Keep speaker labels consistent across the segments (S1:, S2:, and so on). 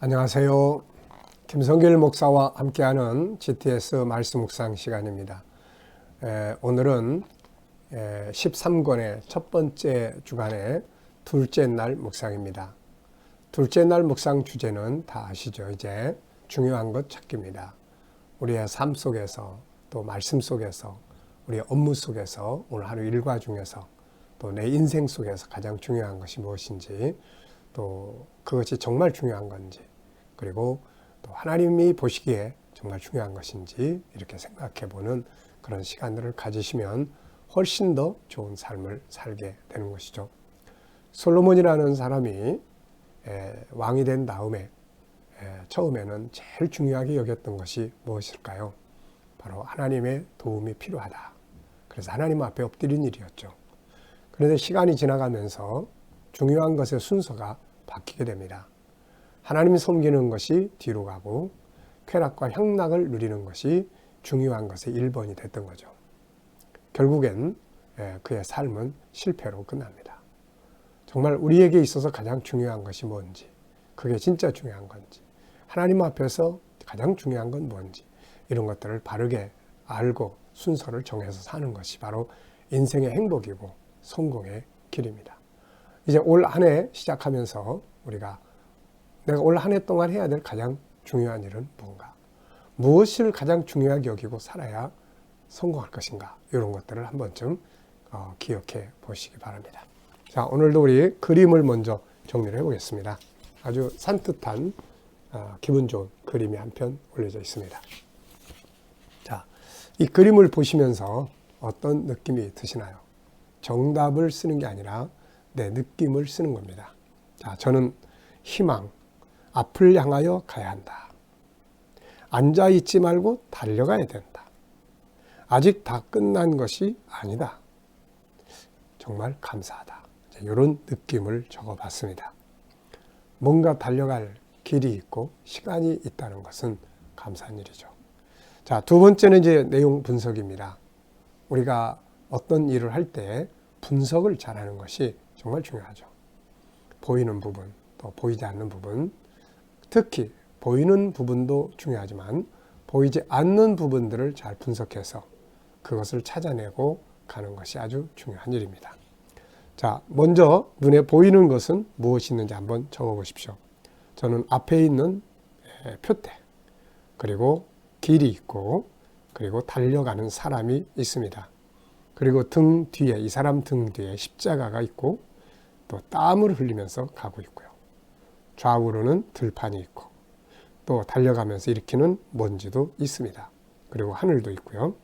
S1: 안녕하세요. 김성길 목사와 함께하는 GTS 말씀 묵상 시간입니다. 오늘은 13권의 첫 번째 주간의 둘째 날 묵상입니다. 둘째 날 묵상 주제는 다 아시죠? 이제 중요한 것 찾기입니다. 우리의 삶 속에서 또 말씀 속에서 우리의 업무 속에서 오늘 하루 일과 중에서 또 내 인생 속에서 가장 중요한 것이 무엇인지 또 그것이 정말 중요한 건지 그리고 또 하나님이 보시기에 정말 중요한 것인지 이렇게 생각해 보는 그런 시간들을 가지시면 훨씬 더 좋은 삶을 살게 되는 것이죠. 솔로몬이라는 사람이 왕이 된 다음에 처음에는 제일 중요하게 여겼던 것이 무엇일까요? 바로 하나님의 도움이 필요하다. 그래서 하나님 앞에 엎드린 일이었죠. 그런데 시간이 지나가면서 중요한 것의 순서가 바뀌게 됩니다. 하나님이 섬기는 것이 뒤로 가고 쾌락과 향락을 누리는 것이 중요한 것의 1번이 됐던 거죠. 결국엔 그의 삶은 실패로 끝납니다. 정말 우리에게 있어서 가장 중요한 것이 뭔지, 그게 진짜 중요한 건지, 하나님 앞에서 가장 중요한 건 뭔지 이런 것들을 바르게 알고 순서를 정해서 사는 것이 바로 인생의 행복이고 성공의 길입니다. 이제 올 한 해 시작하면서 우리가 내가 올 한 해 동안 해야 될 가장 중요한 일은 뭔가? 무엇을 가장 중요하게 여기고 살아야 성공할 것인가? 이런 것들을 한 번쯤 기억해 보시기 바랍니다. 자, 오늘도 우리 그림을 먼저 정리를 해보겠습니다. 아주 산뜻한 기분 좋은 그림이 한 편 올려져 있습니다. 자, 이 그림을 보시면서 어떤 느낌이 드시나요? 정답을 쓰는 게 아니라 내 느낌을 쓰는 겁니다. 자, 저는 희망, 앞을 향하여 가야 한다. 앉아있지 말고 달려가야 된다. 아직 다 끝난 것이 아니다. 정말 감사하다. 이런 느낌을 적어봤습니다. 뭔가 달려갈 길이 있고 시간이 있다는 것은 감사한 일이죠. 자, 두 번째는 이제 내용 분석입니다. 우리가 어떤 일을 할 때 분석을 잘하는 것이 정말 중요하죠. 보이는 부분, 또 보이지 않는 부분, 특히 보이는 부분도 중요하지만 보이지 않는 부분들을 잘 분석해서 그것을 찾아내고 가는 것이 아주 중요한 일입니다. 자, 먼저 눈에 보이는 것은 무엇이 있는지 한번 적어보십시오. 저는 앞에 있는 표대, 그리고 길이 있고, 그리고 달려가는 사람이 있습니다. 그리고 등 뒤에, 이 사람 등 뒤에 십자가가 있고, 또 땀을 흘리면서 가고 있고요. 좌우로는 들판이 있고, 또 달려가면서 일으키는 먼지도 있습니다. 그리고 하늘도 있고요.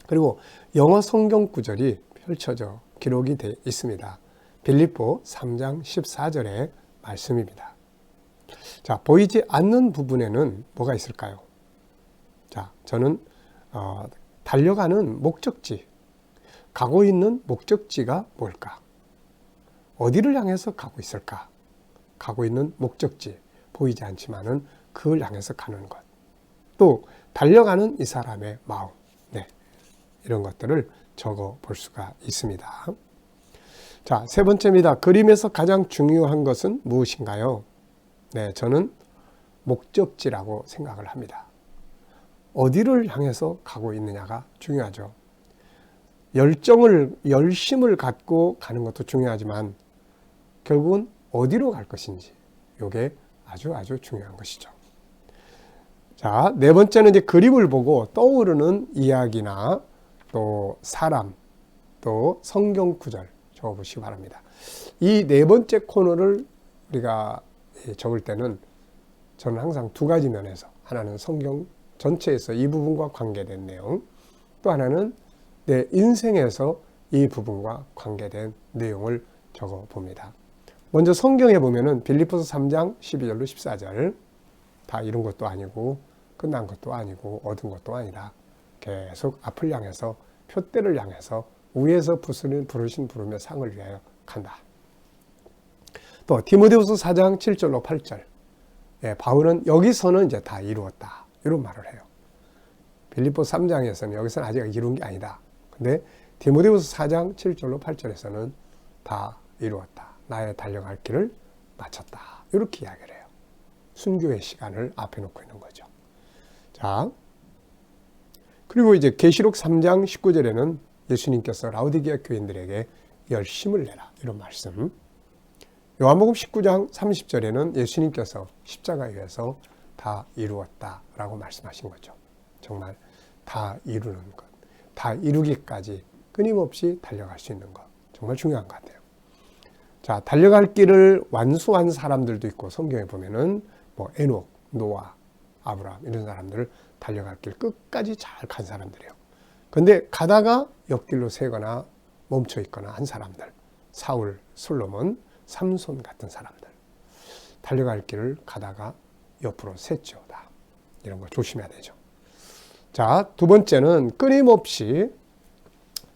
S1: 그리고 영어 성경 구절이 펼쳐져 기록이 되어 있습니다. 빌립보 3장 14절의 말씀입니다. 자, 보이지 않는 부분에는 뭐가 있을까요? 자, 저는 달려가는 목적지, 가고 있는 목적지가 뭘까? 어디를 향해서 가고 있을까? 가고 있는 목적지, 보이지 않지만은 그걸 향해서 가는 것. 또 달려가는 이 사람의 마음, 이런 것들을 적어 볼 수가 있습니다. 자, 세 번째입니다. 그림에서 가장 중요한 것은 무엇인가요? 저는 목적지라고 생각을 합니다. 어디를 향해서 가고 있느냐가 중요하죠. 열심을 갖고 가는 것도 중요하지만 결국은 어디로 갈 것인지, 이게 아주 중요한 것이죠. 자, 네 번째는 이제 그림을 보고 떠오르는 이야기나 또 사람, 또 성경 구절 적어보시기 바랍니다. 이 네 번째 코너를 우리가 적을 때는 저는 항상 두 가지 면에서, 하나는 성경 전체에서 이 부분과 관계된 내용, 또 하나는 내 인생에서 이 부분과 관계된 내용을 적어 봅니다. 먼저 성경에 보면은 빌립보서 3장 12절로 14절, 다 이룬 것도 아니고 끝난 것도 아니고 얻은 것도 아니다. 계속 앞을 향해서, 표대를 향해서 위에서 부르신 부름의 상을 위하여 간다. 또 디모데후서 4장 7절로 8절, 바울은 여기서는 이제 다 이루었다, 이런 말을 해요. 빌립보 3장에서는 여기서는 아직 이룬 게 아니다. 근데 디모데후서 4장 7절로 8절에서는 다 이루었다. 나의 달려갈 길을 마쳤다. 이렇게 이야기를 해요. 순교의 시간을 앞에 놓고 있는 거죠. 자, 그리고 이제 계시록 3장 19절에는 예수님께서 라오디게아 교인들에게 열심을 내라 이런 말씀. 요한복음 19장 30절에는 예수님께서 십자가에 의해서 다 이루었다라고 말씀하신 거죠. 정말 다 이루는 것, 다 이루기까지 끊임없이 달려갈 수 있는 것, 정말 중요한 것 같아요. 자, 달려갈 길을 완수한 사람들도 있고 성경에 보면은 뭐 에녹, 노아, 아브라함 이런 사람들을 달려갈 길 끝까지 잘 간 사람들이에요. 근데 가다가 옆길로 새거나 멈춰 있거나 한 사람들, 사울, 솔로몬, 삼손 같은 사람들, 달려갈 길을 가다가 옆으로 샜죠. 다 이런 거 조심해야 되죠. 자, 두 번째는 끊임없이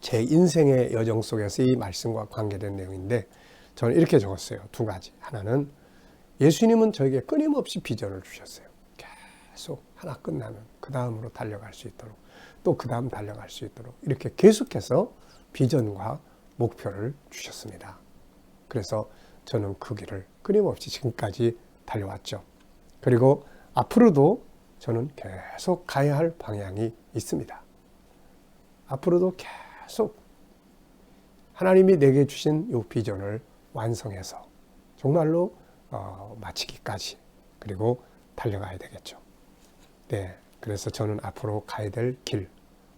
S1: 제 인생의 여정 속에서 이 말씀과 관계된 내용인데 저는 이렇게 적었어요. 두 가지. 하나는 예수님은 저에게 끊임없이 비전을 주셨어요. 계속 하나 끝나면 그 다음으로 달려갈 수 있도록, 또 그 다음 달려갈 수 있도록 이렇게 계속해서 비전과 목표를 주셨습니다. 그래서 저는 그 길을 끊임없이 지금까지 달려왔죠. 그리고 앞으로도 저는 계속 가야 할 방향이 있습니다. 앞으로도 계속 하나님이 내게 주신 이 비전을 완성해서 정말로 마치기까지 그리고 달려가야 되겠죠. 네, 그래서 저는 앞으로 가야 될 길,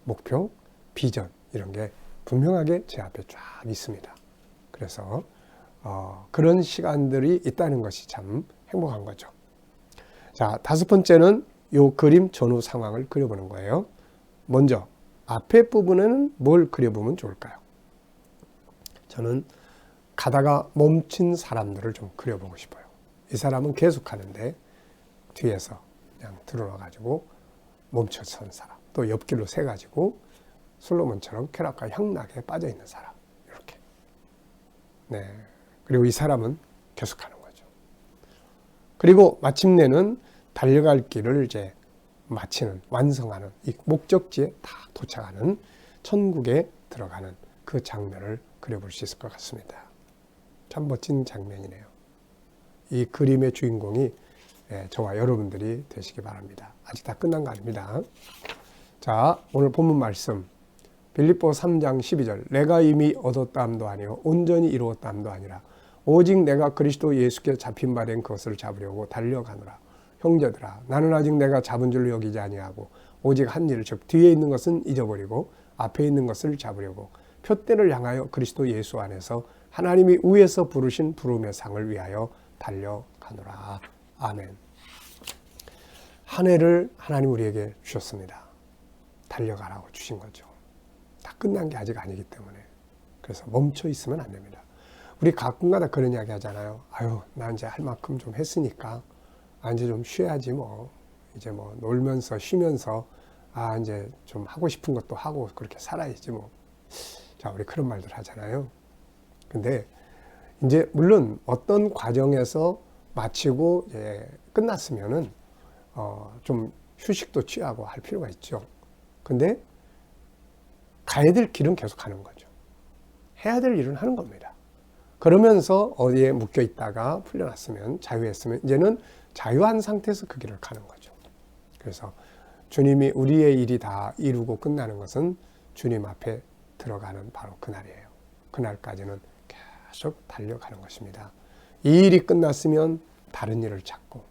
S1: 목표, 비전 이런 게 분명하게 제 앞에 쫙 있습니다. 그래서 그런 시간들이 있다는 것이 참 행복한 거죠. 자, 다섯 번째는 이 그림 전후 상황을 그려보는 거예요. 먼저 앞에 부분에는 뭘 그려보면 좋을까요? 저는 가다가 멈춘 사람들을 좀 그려보고 싶어요. 이 사람은 계속 가는데 뒤에서 그냥 들어와가지고 멈춰선 사람, 또 옆길로 새가지고 솔로몬처럼 쾌락과 향락에 빠져있는 사람, 이렇게. 네. 그리고 이 사람은 계속하는 거죠. 그리고 마침내는 달려갈 길을 이제 마치는, 완성하는, 이 목적지에 다 도착하는, 천국에 들어가는 그 장면을 그려볼 수 있을 것 같습니다. 참 멋진 장면이네요. 이 그림의 주인공이 저와 여러분들이 되시기 바랍니다. 아직 다 끝난 거 아닙니다. 자, 오늘 본문 말씀 빌립보 3장 12절 내가 이미 얻었다함도 아니요 온전히 이루었다함도 아니라 오직 내가 그리스도 예수께 잡힌 바 된 것을 잡으려고 달려가노라. 형제들아 나는 아직 내가 잡은 줄로 여기지 아니하고 오직 한 일 즉 뒤에 있는 것은 잊어버리고 앞에 있는 것을 잡으려고 표대를 향하여 그리스도 예수 안에서 하나님이 위에서 부르신 부름의 상을 위하여 달려가노라. 아멘. 한 해를 하나님 우리에게 주셨습니다. 달려가라고 주신 거죠. 다 끝난 게 아직 아니기 때문에. 그래서 멈춰 있으면 안 됩니다. 우리 가끔가다 그런 이야기 하잖아요. 아유, 나 이제 할 만큼 좀 했으니까 이제 좀 쉬어야지 뭐. 이제 뭐 놀면서 쉬면서 이제 좀 하고 싶은 것도 하고 그렇게 살아야지 뭐. 자, 우리 그런 말들 하잖아요. 근데 이제 물론 어떤 과정에서 마치고 끝났으면은 좀 휴식도 취하고 할 필요가 있죠. 근데 가야 될 길은 계속 가는 거죠. 해야 될 일은 하는 겁니다. 그러면서 어디에 묶여 있다가 풀려났으면 자유했으면 이제는 자유한 상태에서 그 길을 가는 거죠. 그래서 주님이 우리의 일이 다 이루고 끝나는 것은 주님 앞에 들어가는 바로 그날이에요. 그날까지는 계속 달려가는 것입니다. 이 일이 끝났으면 다른 일을 찾고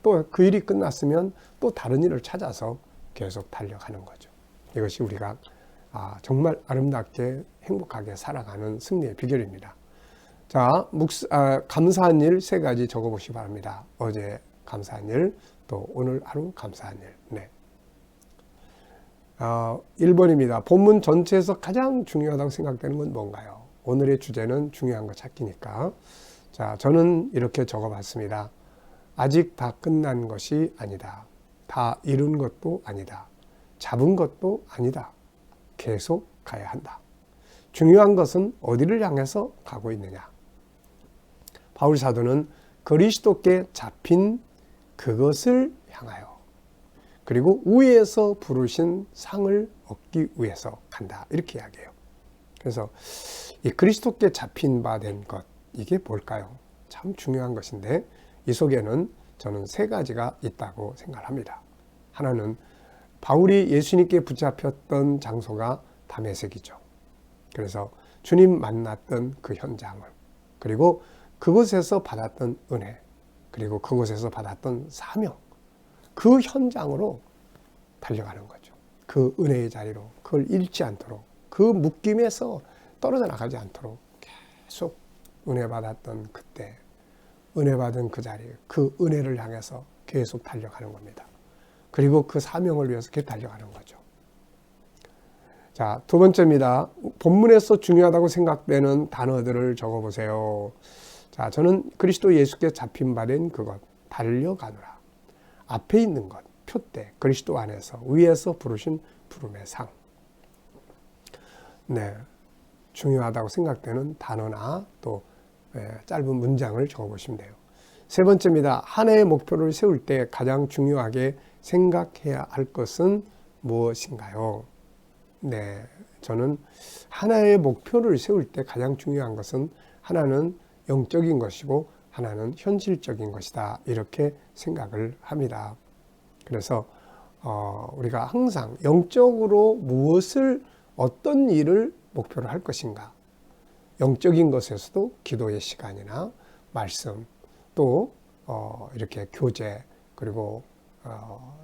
S1: 또 그 일이 끝났으면 또 다른 일을 찾아서 계속 달려가는 거죠. 이것이 우리가 정말 아름답게 행복하게 살아가는 승리의 비결입니다. 자, 감사한 일 세 가지 적어보시기 바랍니다. 어제 감사한 일, 또 오늘 하루 감사한 일. 네. 1번입니다. 본문 전체에서 가장 중요하다고 생각되는 건 뭔가요? 오늘의 주제는 중요한 거 찾기니까. 자, 저는 이렇게 적어봤습니다. 아직 다 끝난 것이 아니다. 다 이룬 것도 아니다. 잡은 것도 아니다. 계속 가야 한다. 중요한 것은 어디를 향해서 가고 있느냐. 바울 사도는 그리스도께 잡힌 그것을 향하여 그리고 위에서 부르신 상을 얻기 위해서 간다. 이렇게 이야기해요. 그래서 이 그리스도께 잡힌 바 된 것, 이게 뭘까요? 참 중요한 것인데 이 속에는 저는 세 가지가 있다고 생각합니다. 하나는 바울이 예수님께 붙잡혔던 장소가 다메섹이죠. 그래서 주님 만났던 그 현장을, 그리고 그곳에서 받았던 은혜, 그리고 그곳에서 받았던 사명, 그 현장으로 달려가는 거죠. 그 은혜의 자리로, 그걸 잃지 않도록, 그 묶임에서 떨어져 나가지 않도록 계속 은혜 받았던 그때, 은혜 받은 그 자리, 그 은혜를 향해서 계속 달려가는 겁니다. 그리고 그 사명을 위해서 계속 달려가는 거죠. 자, 두 번째입니다. 본문에서 중요하다고 생각되는 단어들을 적어보세요. 자, 저는 그리스도 예수께 잡힌 바 된 그것, 달려가노라. 앞에 있는 것, 표대, 그리스도 안에서, 위에서 부르신 부름의 상. 네, 중요하다고 생각되는 단어나 또 짧은 문장을 적어보시면 돼요. 세 번째입니다. 한 해의 목표를 세울 때 가장 중요하게 생각해야 할 것은 무엇인가요? 네, 저는 하나의 목표를 세울 때 가장 중요한 것은 하나는 영적인 것이고 하나는 현실적인 것이다, 이렇게 생각을 합니다. 그래서 우리가 항상 영적으로 무엇을, 어떤 일을 목표로 할 것인가, 영적인 것에서도 기도의 시간이나 말씀, 또 이렇게 교제, 그리고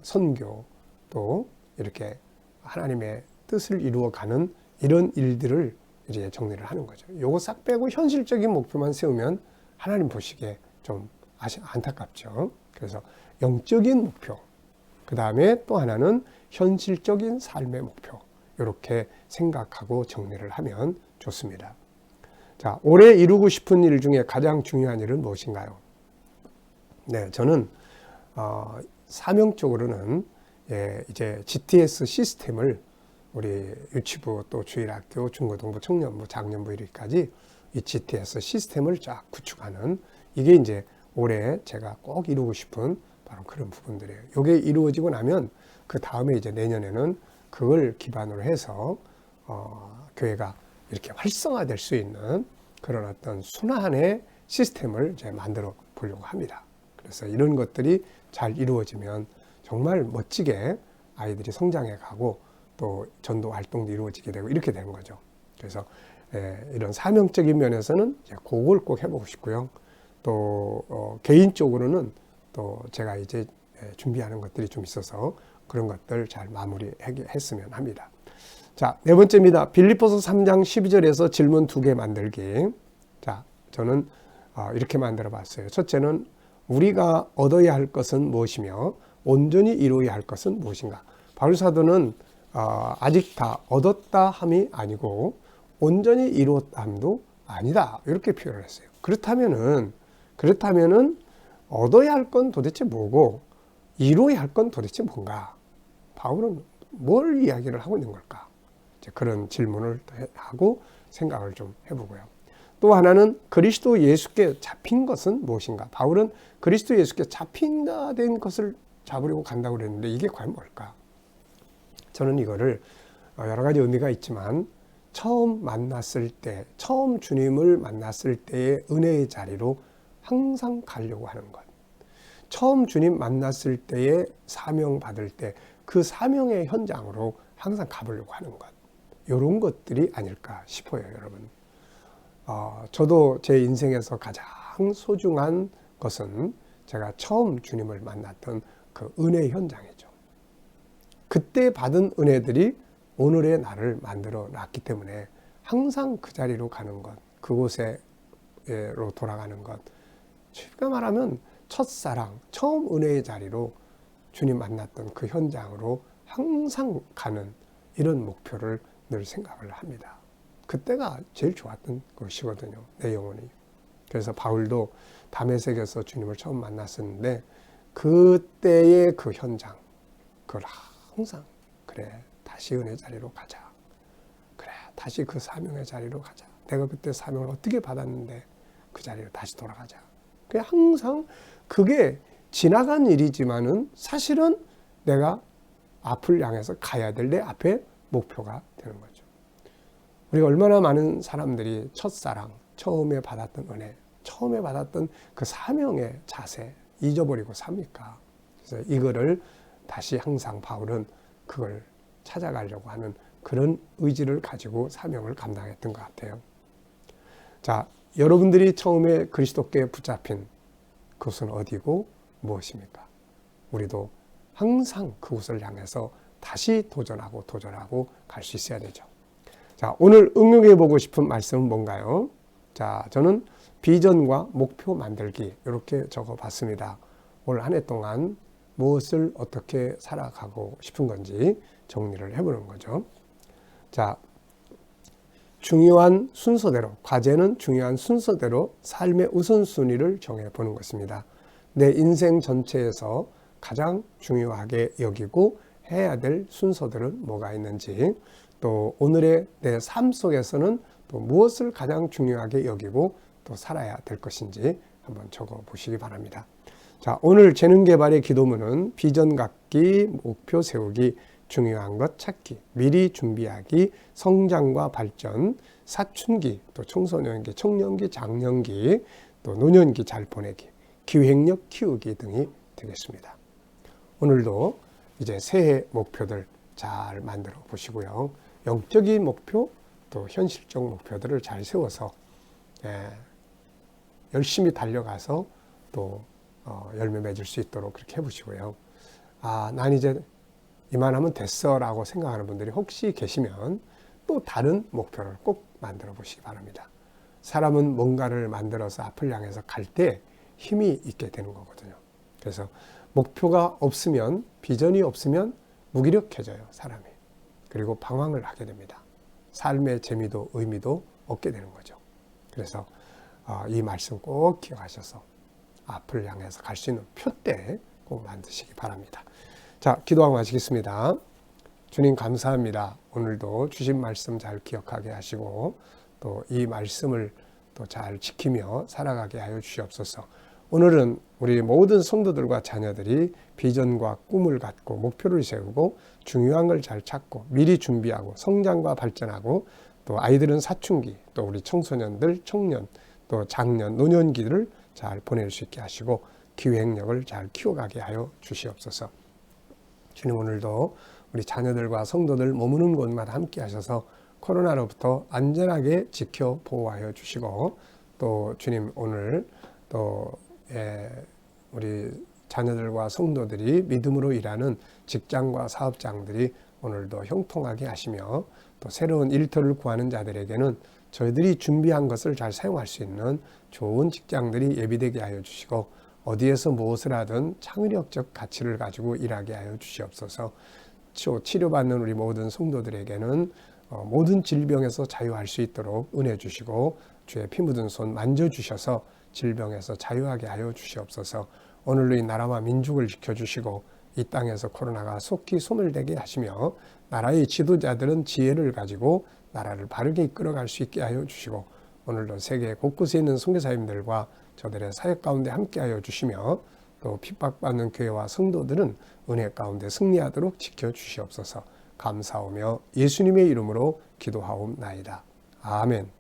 S1: 선교, 또 이렇게 하나님의 뜻을 이루어가는 이런 일들을 이제 정리를 하는 거죠. 요거 싹 빼고 현실적인 목표만 세우면 하나님 보시기에 좀 안타깝죠. 그래서 영적인 목표, 그 다음에 또 하나는 현실적인 삶의 목표, 이렇게 생각하고 정리를 하면 좋습니다. 자, 올해 이루고 싶은 일 중에 가장 중요한 일은 무엇인가요? 네, 저는 사명적으로는 이제 GTS 시스템을 우리 유치부, 또 주일학교, 중고등부, 청년부, 장년부 이르기까지 이 GTS 시스템을 쫙 구축하는, 이게 이제 올해 제가 꼭 이루고 싶은 바로 그런 부분들이에요. 이게 이루어지고 나면 그 다음에 이제 내년에는 그걸 기반으로 해서 교회가 이렇게 활성화될 수 있는 그런 어떤 순환의 시스템을 이제 만들어 보려고 합니다. 그래서 이런 것들이 잘 이루어지면 정말 멋지게 아이들이 성장해 가고 또 전도 활동도 이루어지게 되고 이렇게 되는 거죠. 그래서 이런 사명적인 면에서는 이제 그걸 꼭 해보고 싶고요. 또 개인적으로는 또 제가 이제 준비하는 것들이 좀 있어서 그런 것들 잘 마무리했으면 합니다. 자, 네 번째입니다. 빌립보서 3장 12절에서 질문 2개 만들기. 자, 저는 이렇게 만들어 봤어요. 첫째는 우리가 얻어야 할 것은 무엇이며 온전히 이루어야 할 것은 무엇인가. 바울 사도는 아직 다 얻었다 함이 아니고 온전히 이루었다 함도 아니다, 이렇게 표현을 했어요. 그렇다면은 얻어야 할 건 도대체 뭐고 이루어야 할 건 도대체 뭔가? 바울은 뭘 이야기를 하고 있는 걸까? 이제 그런 질문을 하고 생각을 좀 해보고요. 또 하나는 그리스도 예수께 잡힌 것은 무엇인가? 바울은 그리스도 예수께 잡힌다 된 것을 잡으려고 간다고 그랬는데 이게 과연 뭘까? 저는 이거를 여러 가지 의미가 있지만 처음 만났을 때, 처음 주님을 만났을 때의 은혜의 자리로 항상 가려고 하는 것. 처음 주님 만났을 때의 사명 받을 때 그 사명의 현장으로 항상 가보려고 하는 것. 이런 것들이 아닐까 싶어요, 여러분. 저도 제 인생에서 가장 소중한 것은 제가 처음 주님을 만났던 그 은혜 현장이죠. 그때 받은 은혜들이 오늘의 나를 만들어 놨기 때문에 항상 그 자리로 가는 것, 그곳으로 돌아가는 것. 쉽게 말하면 첫사랑, 처음 은혜의 자리로 주님 만났던 그 현장으로 항상 가는 이런 목표를 늘 생각을 합니다. 그때가 제일 좋았던 것이거든요, 내 영혼이. 그래서 바울도 다메섹에서 주님을 처음 만났었는데 그때의 그 현장, 그걸 항상 그래, 다시 은혜 자리로 가자. 그래, 다시 그 사명의 자리로 가자. 내가 그때 사명을 어떻게 받았는데 그 자리로 다시 돌아가자. 그냥 항상 그게 지나간 일이지만은 사실은 내가 앞을 향해서 가야 될 내 앞에 목표가 되는 거죠. 우리가 얼마나 많은 사람들이 첫사랑, 처음에 받았던 은혜, 처음에 받았던 그 사명의 자세, 잊어버리고 삽니까? 그래서 이거를 다시 항상 바울은 그걸 찾아가려고 하는 그런 의지를 가지고 사명을 감당했던 것 같아요. 자, 여러분들이 처음에 그리스도께 붙잡힌 그것은 어디고 무엇입니까? 우리도 항상 그곳을 향해서 다시 도전하고 갈 수 있어야 되죠. 자, 오늘 응용해 보고 싶은 말씀은 뭔가요? 자, 저는 비전과 목표 만들기 이렇게 적어 봤습니다. 올 한 해 동안 무엇을 어떻게 살아가고 싶은 건지 정리를 해보는 거죠. 자, 중요한 순서대로, 과제는 중요한 순서대로 삶의 우선순위를 정해보는 것입니다. 내 인생 전체에서 가장 중요하게 여기고 해야 될 순서들은 뭐가 있는지, 또 오늘의 내 삶 속에서는 또 무엇을 가장 중요하게 여기고 또 살아야 될 것인지 한번 적어 보시기 바랍니다. 자, 오늘 재능개발의 기도문은 비전 갖기, 목표 세우기, 중요한 것 찾기, 미리 준비하기, 성장과 발전, 사춘기, 또 청소년기, 청년기, 장년기, 또 노년기 잘 보내기, 기획력 키우기 등이 되겠습니다. 오늘도 이제 새해 목표들 잘 만들어 보시고요. 영적인 목표, 또 현실적 목표들을 잘 세워서 열심히 달려가서 또 열매 맺을 수 있도록 그렇게 해보시고요. 아, 난 이제 이만하면 됐어 라고 생각하는 분들이 혹시 계시면 또 다른 목표를 꼭 만들어 보시기 바랍니다. 사람은 뭔가를 만들어서 앞을 향해서 갈 때 힘이 있게 되는 거거든요. 그래서 목표가 없으면, 비전이 없으면 무기력해져요, 사람이. 그리고 방황을 하게 됩니다. 삶의 재미도 의미도 없게 되는 거죠. 그래서 이 말씀 꼭 기억하셔서 앞을 향해서 갈 수 있는 표대 꼭 만드시기 바랍니다. 자, 기도하고 마치겠습니다. 주님 감사합니다. 오늘도 주신 말씀 잘 기억하게 하시고 또 이 말씀을 또 잘 지키며 살아가게 하여 주시옵소서. 오늘은 우리 모든 성도들과 자녀들이 비전과 꿈을 갖고 목표를 세우고 중요한 걸 잘 찾고 미리 준비하고 성장과 발전하고 또 아이들은 사춘기, 또 우리 청소년들, 청년, 또 장년, 노년기를 잘 보낼 수 있게 하시고 기획력을 잘 키워가게 하여 주시옵소서. 주님 오늘도 우리 자녀들과 성도들 머무는 곳마다 함께 하셔서 코로나로부터 안전하게 지켜 보호하여 주시고 또 주님 오늘 또 우리 자녀들과 성도들이 믿음으로 일하는 직장과 사업장들이 오늘도 형통하게 하시며 또 새로운 일터를 구하는 자들에게는 저희들이 준비한 것을 잘 사용할 수 있는 좋은 직장들이 예비되게 하여 주시고 어디에서 무엇을 하든 창의력적 가치를 가지고 일하게 하여 주시옵소서. 치료받는 우리 모든 성도들에게는 모든 질병에서 자유할 수 있도록 은혜 주시고 주의 피 묻은 손 만져주셔서 질병에서 자유하게 하여 주시옵소서. 오늘로 이 나라와 민족을 지켜주시고 이 땅에서 코로나가 속히 소멸되게 하시며 나라의 지도자들은 지혜를 가지고 나라를 바르게 이끌어갈 수 있게 하여 주시고 오늘도 세계 곳곳에 있는 선교사님들과 저들의 사역 가운데 함께하여 주시며 또 핍박받는 교회와 성도들은 은혜 가운데 승리하도록 지켜주시옵소서. 감사하며 예수님의 이름으로 기도하옵나이다. 아멘.